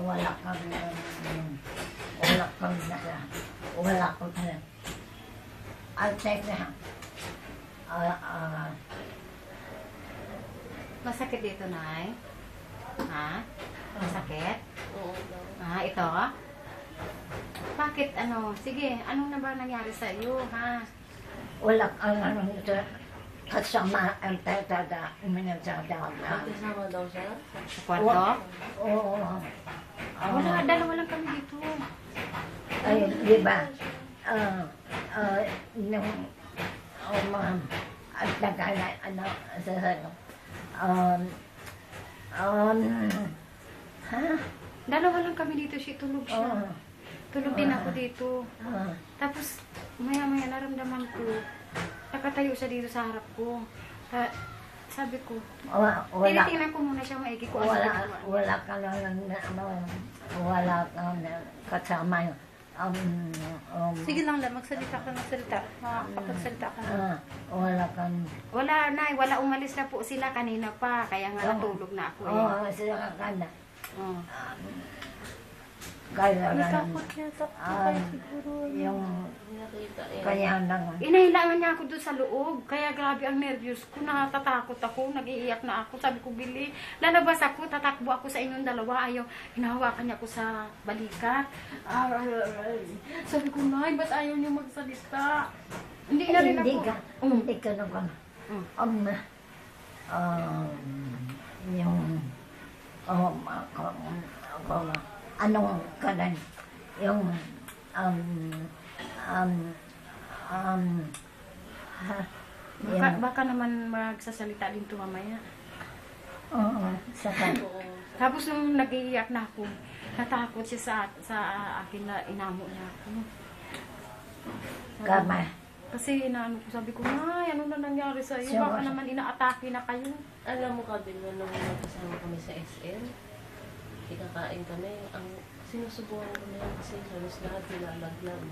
wala kang I'll take that. Masakit dito, Nay? Ha? Masakit? Oo. Ito? Bakit, ano? Sige, anong na ba nangyari sa iyo, ha? Wala kang kasama ang tatada, uminagsadaan. Kasama daw siya? Sa kwarto? Oo. Dalawa lang kami dito. Ay, di ba? Nung at nagkala, ha? Dalawa lang kami dito, siya tulog siya. Tulog din ako dito. Tapos, maya-maya naramdaman ko, nakatayo siya dito sa harap ko. Sabi ko, tinitingnan ko muna siya maigi ko. Wala ka lang wala kang kasama. Sige lang, magsalita ka ng salita. Makakapagsalita ka na. Wala kang... Wala, Nay. Wala, umalis na po sila kanina pa. Kaya nga natulog na ako. Oo, sila ka na. Kaya lang, yung kaya lang. Inahilangan niya ako doon sa loob. Kaya grabe ang nervyos ko. Natatakot ako. Nag-iiyak na ako. Sabi ko, Billy, lalabas ako. Tatakbo ako sa inyong dalawa. Ayaw, hinahawakan niya ako sa balikat. Sabi ko, Nay, ba't ayaw niyo magsalita? Hindi na rin ako. Hindi ka naman. Yung anong kanan yung Baka naman magsasalita din to mamaya. Oo, saka Tapos nung nag-iiyak na ako, natakot siya sa akin na inamo niya ako. kama. Kasi sabi ko, Nay, ano na nangyari sa iyo? Baka naman inaatake na kayo. Alam mo ka din nung magkasama kami sa SM, ikakain kami, ang sinusubukan ko na yan kasi halos lahat nilalaglag.